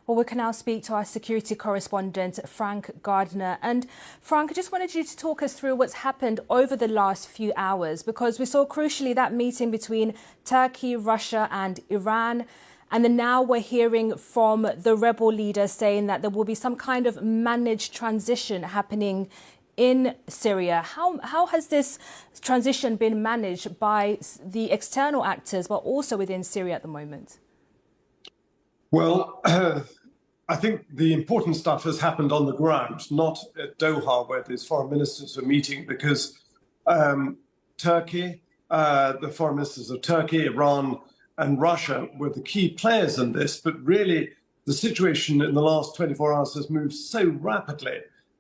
Well, we can now speak to our security correspondent, Frank Gardner. And Frank, I just wanted you to talk us through what's happened over the last few hours, because we saw crucially that meeting between Turkey, Russia and Iran. And then now we're hearing from the rebel leader saying that there will be some kind of managed transition happening in Syria. How has this transition been managed by the external actors, but also within Syria at the moment? Well, I think the important stuff has happened on the ground, not at Doha, where these foreign ministers were meeting, because Turkey, the foreign ministers of Turkey, Iran, and Russia were the key players in this. But really, the situation in the last 24 hours has moved so rapidly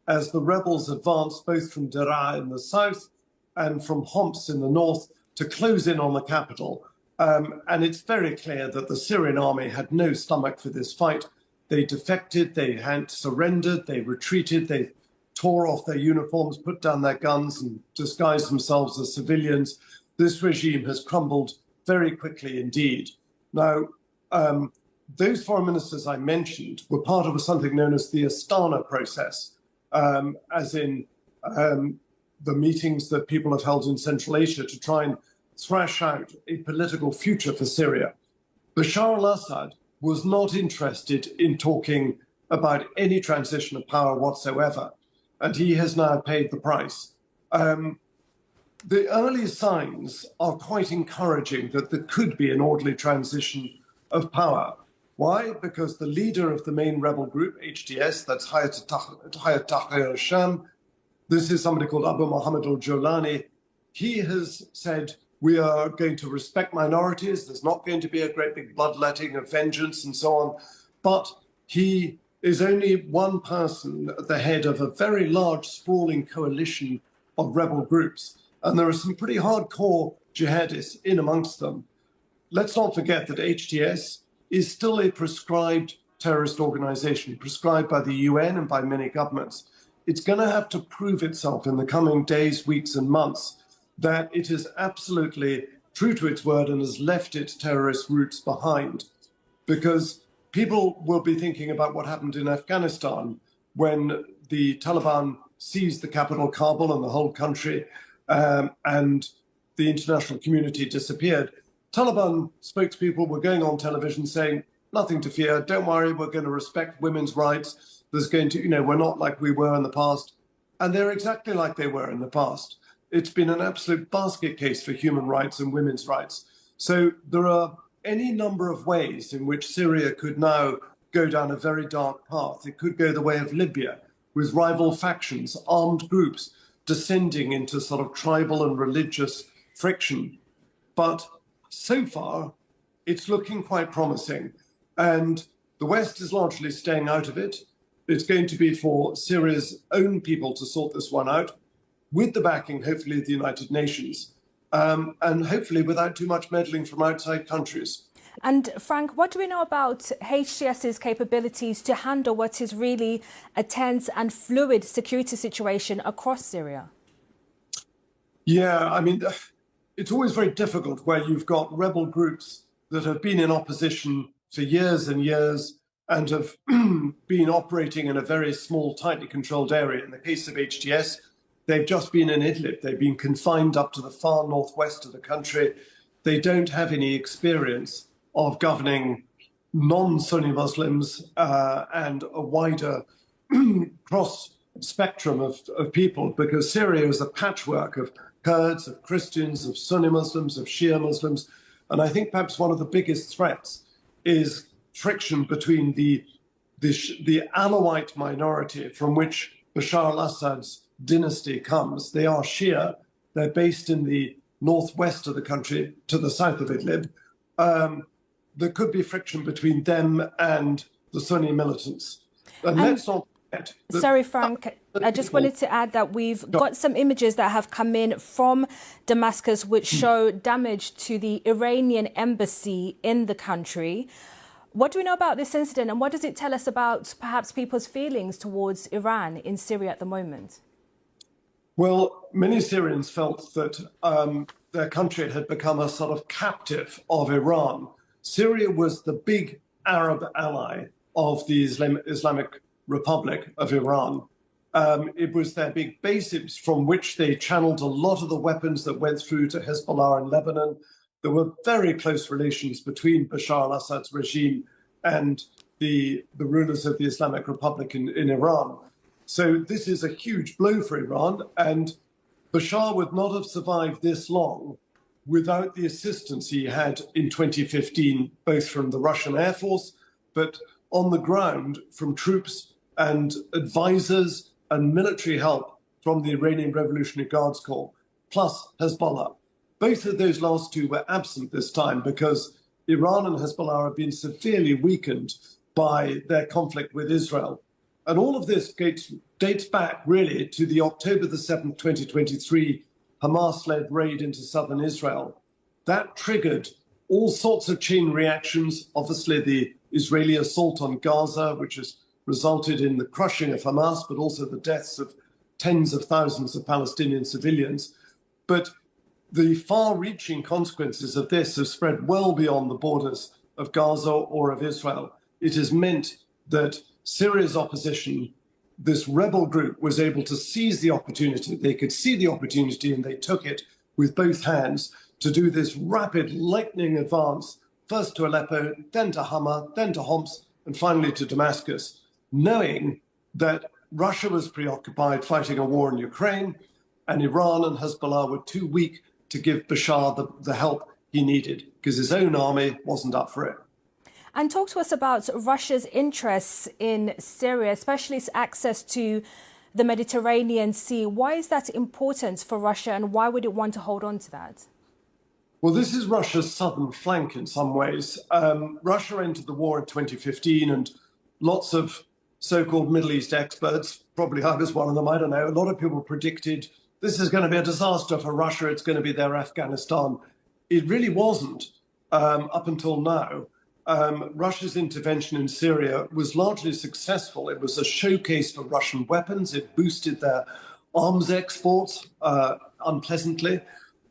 as the rebels advanced both from Daraa in the south and from Homs in the north to close in on the capital. And it's very clear that the Syrian army had no stomach for this fight. They defected, they had surrendered, they retreated, they tore off their uniforms, put down their guns and disguised themselves as civilians. This regime has crumbled very quickly indeed. Now, those foreign ministers I mentioned were part of something known as the Astana process, as in the meetings that people have held in Central Asia to try and thrash out a political future for Syria. Bashar al Assad was not interested in talking about any transition of power whatsoever, and he has now paid the price. The early signs are quite encouraging that there could be an orderly transition of power. Why? Because the leader of the main rebel group, HTS, that's Hayat Tahrir al-Sham, this is somebody called Abu Muhammad al-Jolani. He has said, we are going to respect minorities. There's not going to be a great big bloodletting of vengeance and so on. But he is only one person at the head of a very large, sprawling coalition of rebel groups. And there are some pretty hardcore jihadists in amongst them. Let's not forget that HTS is still a prescribed terrorist organization, prescribed by the UN and by many governments. It's going to have to prove itself in the coming days, weeks and months that it is absolutely true to its word and has left its terrorist roots behind. Because people will be thinking about what happened in Afghanistan when the Taliban seized the capital, Kabul, and the whole country, and the international community disappeared. Taliban spokespeople were going on television saying, nothing to fear, don't worry, we're going to respect women's rights. There's going to, we're not like we were in the past. And they're exactly like they were in the past. It's been an absolute basket case for human rights and women's rights. So there are any number of ways in which Syria could now go down a very dark path. It could go the way of Libya, with rival factions, armed groups, descending into sort of tribal and religious friction. But so far, it's looking quite promising. And the West is largely staying out of it. It's going to be for Syria's own people to sort this one out, with the backing, hopefully, of the United Nations, and hopefully without too much meddling from outside countries. And Frank, what do we know about HTS's capabilities to handle what is really a tense and fluid security situation across Syria? Yeah, I mean, it's always very difficult where you've got rebel groups that have been in opposition for years and years and have been operating in a very small, tightly controlled area. In the case of HTS, they've just been in Idlib. They've been confined up to the far northwest of the country. They don't have any experience of governing non-Sunni Muslims and a wider cross-spectrum of people, because Syria is a patchwork of Kurds, of Christians, of Sunni Muslims, of Shia Muslims. And I think perhaps one of the biggest threats is friction between the Alawite minority from which Bashar al-Assad's dynasty comes. They are Shia. They're based in the northwest of the country to the south of Idlib. There could be friction between them and the Sunni militants. And let's not forget that. Sorry, Frank, I just wanted to add that we've got some images that have come in from Damascus which show damage to the Iranian embassy in the country. What do we know about this incident, and what does it tell us about perhaps people's feelings towards Iran in Syria at the moment? Well, many Syrians felt that their country had become a sort of captive of Iran. Syria was the big Arab ally of the Islamic Republic of Iran. It was their big bases from which they channeled a lot of the weapons that went through to Hezbollah in Lebanon. There were very close relations between Bashar al Assad's regime and the rulers of the Islamic Republic in Iran. So this is a huge blow for Iran, and Bashar would not have survived this long without the assistance he had in 2015, both from the Russian Air Force, but on the ground from troops and advisors and military help from the Iranian Revolutionary Guards Corps, plus Hezbollah. Both of those last two were absent this time because Iran and Hezbollah have been severely weakened by their conflict with Israel. And all of this dates back really to the October the 7th, 2023 Hamas-led raid into southern Israel. That triggered all sorts of chain reactions. Obviously, the Israeli assault on Gaza, which has resulted in the crushing of Hamas, but also the deaths of tens of thousands of Palestinian civilians. But the far-reaching consequences of this have spread well beyond the borders of Gaza or of Israel. It has meant that Syria's opposition, this rebel group, was able to seize the opportunity. They could see the opportunity and they took it with both hands to do this rapid lightning advance, first to Aleppo, then to Hama, then to Homs, and finally to Damascus, knowing that Russia was preoccupied fighting a war in Ukraine and Iran and Hezbollah were too weak to give Bashar the help he needed because his own army wasn't up for it. And talk to us about Russia's interests in Syria, especially its access to the Mediterranean Sea. Why is that important for Russia and why would it want to hold on to that? Well, this is Russia's southern flank in some ways. Russia entered the war in 2015 and lots of so-called Middle East experts, probably I was one of them, I don't know, a lot of people predicted this is going to be a disaster for Russia, it's going to be their Afghanistan. It really wasn't up until now. Russia's intervention in Syria was largely successful. It was a showcase for Russian weapons. It boosted their arms exports unpleasantly.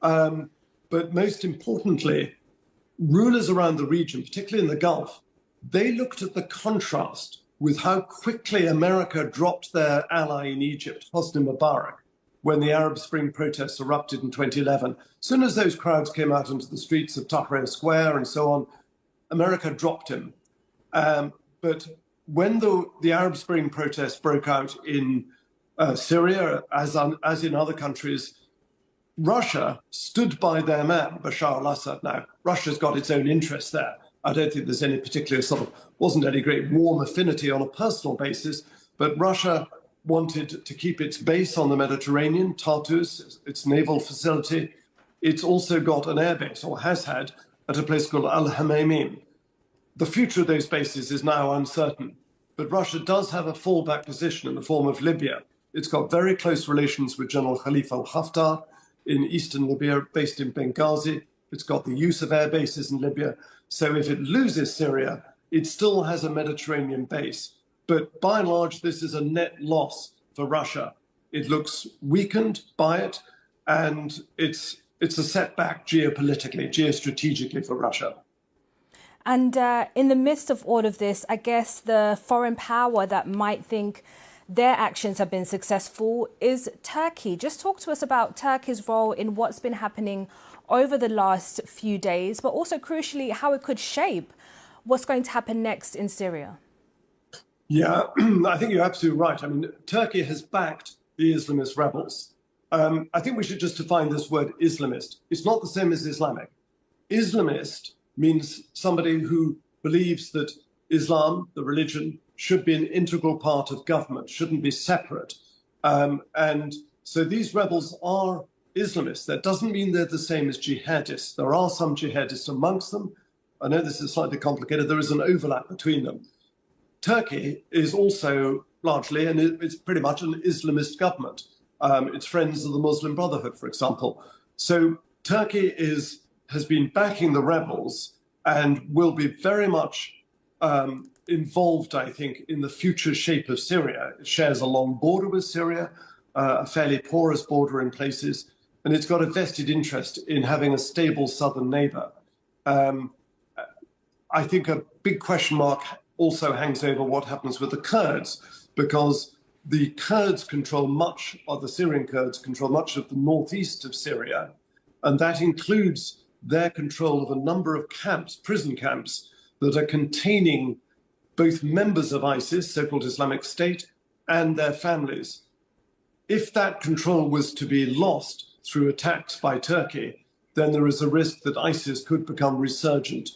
But most importantly, rulers around the region, particularly in the Gulf, they looked at the contrast with how quickly America dropped their ally in Egypt, Hosni Mubarak, when the Arab Spring protests erupted in 2011. As soon as those crowds came out into the streets of Tahrir Square and so on, America dropped him. But when the Arab Spring protests broke out in Syria, as in other countries, Russia stood by their man, Bashar al Assad. Now, Russia's got its own interests there. I don't think there's any particular wasn't any great warm affinity on a personal basis, but Russia wanted to keep its base on the Mediterranean, Tartus, its naval facility. It's also got an air base, or has had, at a place called Al-Hamameim. The future of those bases is now uncertain, but Russia does have a fallback position in the form of Libya. It's got very close relations with General Khalifa al-Haftar in eastern Libya, based in Benghazi. It's got the use of air bases in Libya. So if it loses Syria, it still has a Mediterranean base. But by and large, this is a net loss for Russia. It looks weakened by it, and it's a setback geopolitically, geostrategically for Russia. And in the midst of all of this, I guess the foreign power that might think their actions have been successful is Turkey. Just talk to us about Turkey's role in what's been happening over the last few days, but also crucially how it could shape what's going to happen next in Syria. Yeah, I think you're absolutely right. I mean, Turkey has backed the Islamist rebels. I think we should just define this word Islamist. It's not the same as Islamic. Islamist means somebody who believes that Islam, the religion, should be an integral part of government, shouldn't be separate. And so these rebels are Islamists. That doesn't mean they're the same as jihadists. There are some jihadists amongst them. I know this is slightly complicated. There is an overlap between them. Turkey is also largely, and it's pretty much an Islamist government. It's Friends of the Muslim Brotherhood, for example. So Turkey has been backing the rebels and will be very much involved, I think, in the future shape of Syria. It shares a long border with Syria, a fairly porous border in places, and it's got a vested interest in having a stable southern neighbor. I think a big question mark also hangs over what happens with the Kurds, because the Kurds control much, or the Syrian Kurds control much of the northeast of Syria, and that includes their control of a number of camps, prison camps, that are containing both members of ISIS, so-called Islamic State, and their families. If that control was to be lost through attacks by Turkey, then there is a risk that ISIS could become resurgent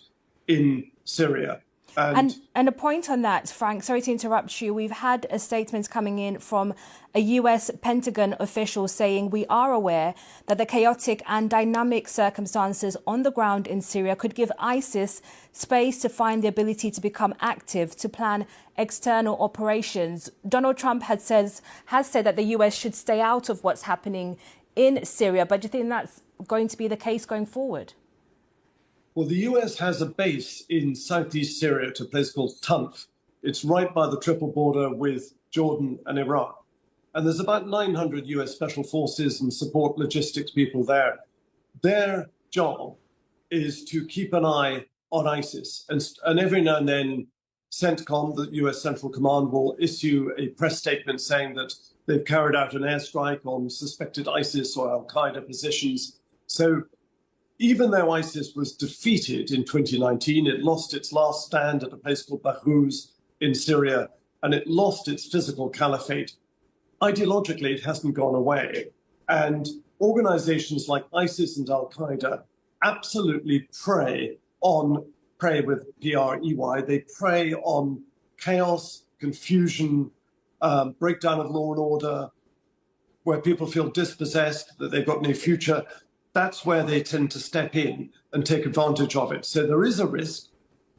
in Syria. And a point on that, Frank, sorry to interrupt you. We've had a statement coming in from a US Pentagon official saying we are aware that the chaotic and dynamic circumstances on the ground in Syria could give ISIS space to find the ability to become active, to plan external operations. Donald Trump has said that the US should stay out of what's happening in Syria. But do you think that's going to be the case going forward? Well, the US has a base in southeast Syria at a place called Tanf. It's right by the triple border with Jordan and Iraq. And there's about 900 US special forces and support logistics people there. Their job is to keep an eye on ISIS. And every now and then, CENTCOM, the US Central Command, will issue a press statement saying that they've carried out an airstrike on suspected ISIS or Al-Qaeda positions. So even though ISIS was defeated in 2019, it lost its last stand at a place called Baghouz in Syria, and it lost its physical caliphate. Ideologically, it hasn't gone away. And organizations like ISIS and Al-Qaeda absolutely prey with P-R-E-Y, they prey on chaos, confusion, breakdown of law and order, where people feel dispossessed, that they've got no future. That's where they tend to step in and take advantage of it. So there is a risk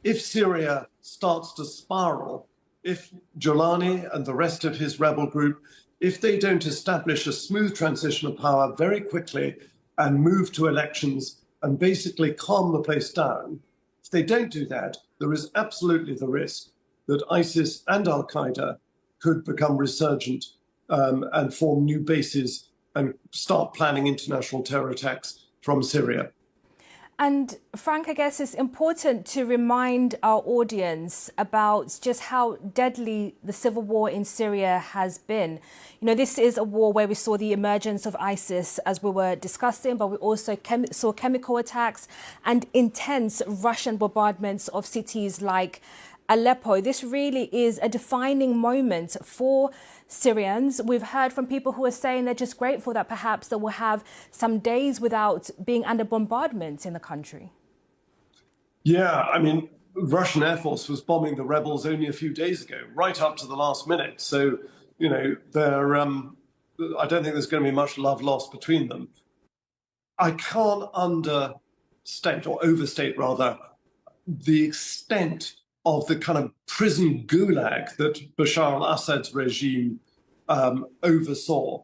if Syria starts to spiral, if Jolani and the rest of his rebel group, if they don't establish a smooth transition of power very quickly and move to elections and basically calm the place down, if they don't do that, there is absolutely the risk that ISIS and Al-Qaeda could become resurgent and form new bases and start planning international terror attacks from Syria. And Frank, I guess it's important to remind our audience about just how deadly the civil war in Syria has been. You know, this is a war where we saw the emergence of ISIS, as we were discussing, but we also saw chemical attacks and intense Russian bombardments of cities like Aleppo. This really is a defining moment for Syrians. We've heard from people who are saying they're just grateful that perhaps they will have some days without being under bombardment in the country. Yeah, I mean, Russian Air Force was bombing the rebels only a few days ago, right up to the last minute. So, you know, I don't think there's going to be much love lost between them. I can't understate, or overstate rather, the extent of the kind of prison gulag that Bashar al Assad's regime oversaw.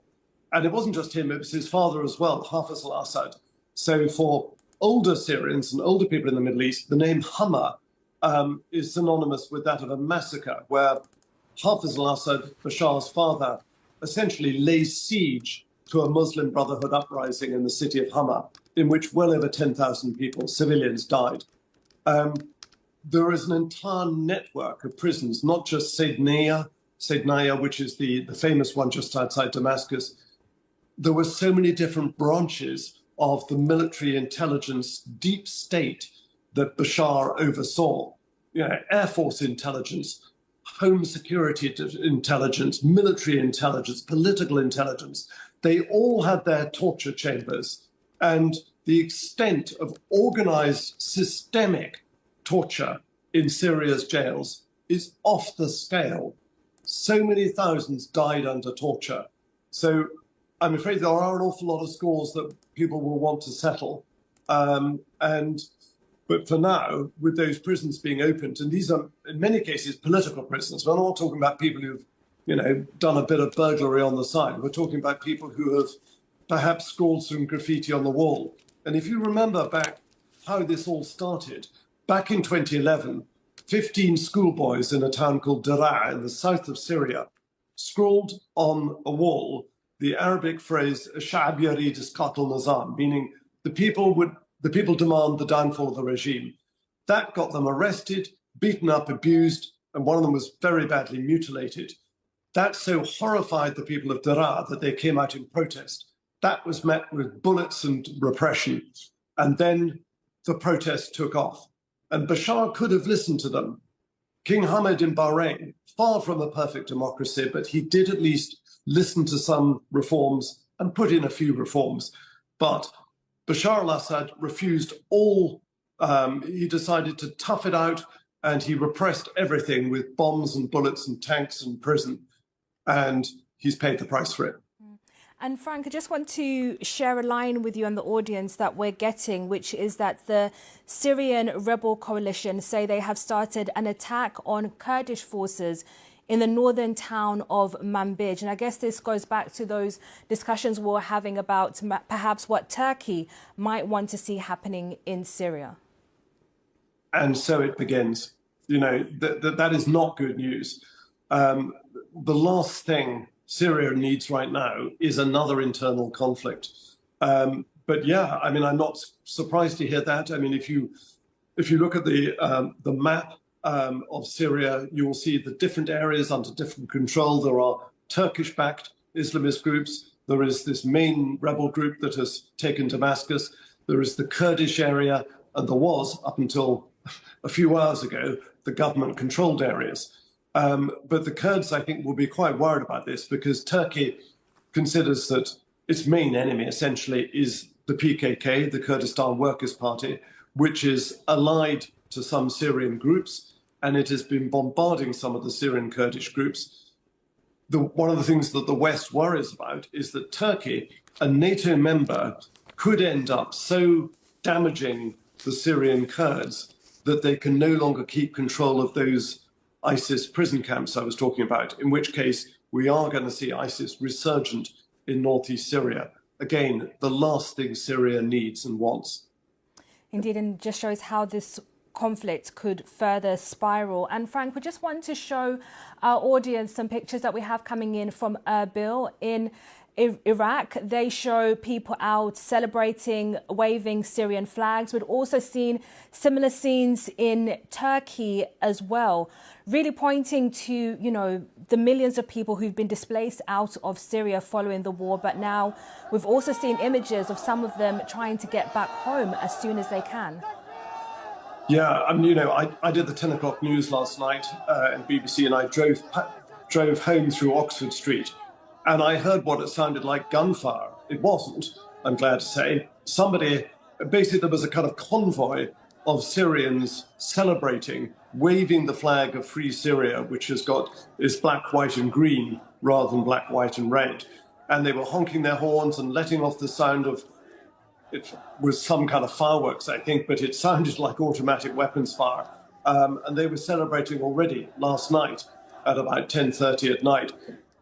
And it wasn't just him, it was his father as well, Hafiz al Assad. So for older Syrians and older people in the Middle East, the name Hama is synonymous with that of a massacre, where Hafiz al Assad, Bashar's father, essentially lays siege to a Muslim Brotherhood uprising in the city of Hama, in which well over 10,000 people, civilians, died. There is an entire network of prisons, not just Saydnaya, which is the famous one just outside Damascus. There were so many different branches of the military intelligence deep state that Bashar oversaw. You know, Air Force intelligence, home security intelligence, military intelligence, political intelligence. They all had their torture chambers. And the extent of organized systemic torture in Syria's jails is off the scale. So many thousands died under torture. So I'm afraid there are an awful lot of scores that people will want to settle. But for now, with those prisons being opened, and these are in many cases political prisons, we're not talking about people who've, you know, done a bit of burglary on the side. We're talking about people who have perhaps scrawled some graffiti on the wall. And if you remember back how this all started, back in 2011, 15 schoolboys in a town called Daraa in the south of Syria scrawled on a wall the Arabic phrase "Sha'ab yarid isqat al-nizam," meaning the people demand the downfall of the regime. That got them arrested, beaten up, abused, and one of them was very badly mutilated. That so horrified the people of Daraa that they came out in protest. That was met with bullets and repression. And then the protest took off. And Bashar could have listened to them. King Hamad in Bahrain, far from a perfect democracy, but he did at least listen to some reforms and put in a few reforms. But Bashar al-Assad refused all, he decided to tough it out, and he repressed everything with bombs and bullets and tanks and prison. And he's paid the price for it. And Frank, I just want to share a line with you and the audience that we're getting, which is that the Syrian rebel coalition say they have started an attack on Kurdish forces in the northern town of Manbij. And I guess this goes back to those discussions we were having about perhaps what Turkey might want to see happening in Syria. And so it begins. You know, that is not good news. The last thing Syria needs right now is another internal conflict. But yeah, I mean, I'm not surprised to hear that. I mean, if you look at the map of Syria, you will see the different areas under different control. There are Turkish-backed Islamist groups. There is this main rebel group that has taken Damascus. There is the Kurdish area, and there was, up until a few hours ago, the government-controlled areas. But the Kurds, I think, will be quite worried about this because Turkey considers that its main enemy, essentially, is the PKK, the Kurdistan Workers' Party, which is allied to some Syrian groups, and it has been bombarding some of the Syrian Kurdish groups. One of the things that the West worries about is that Turkey, a NATO member, could end up so damaging the Syrian Kurds that they can no longer keep control of those ISIS prison camps I was talking about, in which case we are going to see ISIS resurgent in northeast Syria. Again, the last thing Syria needs and wants. Indeed, and just shows how this conflict could further spiral. And Frank, we just want to show our audience some pictures that we have coming in from Erbil in Iraq. They show people out celebrating, waving Syrian flags. We've also seen similar scenes in Turkey as well, really pointing to, you know, the millions of people who've been displaced out of Syria following the war. But now we've also seen images of some of them trying to get back home as soon as they can. Yeah, I mean, you know, I did the 10 o'clock news last night in BBC, and I drove home through Oxford Street. And I heard what it sounded like gunfire. It wasn't, I'm glad to say. Basically there was a kind of convoy of Syrians celebrating, waving the flag of Free Syria, which is black, white and green rather than black, white and red. And they were honking their horns and letting off the sound of, it was some kind of fireworks, I think, but it sounded like automatic weapons fire. And they were celebrating already last night at about 10:30 at night.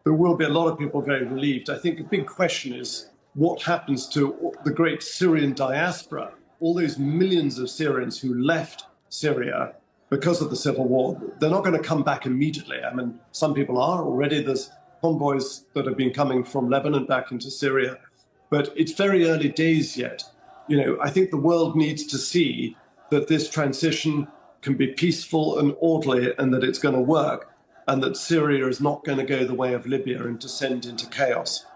There will be a lot of people very relieved. I think the big question is what happens to the great Syrian diaspora, all those millions of Syrians who left Syria because of the civil war. They're not going to come back immediately. I mean, some people are already. There's convoys that have been coming from Lebanon back into Syria. But it's very early days yet. You know, I think the world needs to see that this transition can be peaceful and orderly and that it's going to work, and that Syria is not going to go the way of Libya and descend into chaos.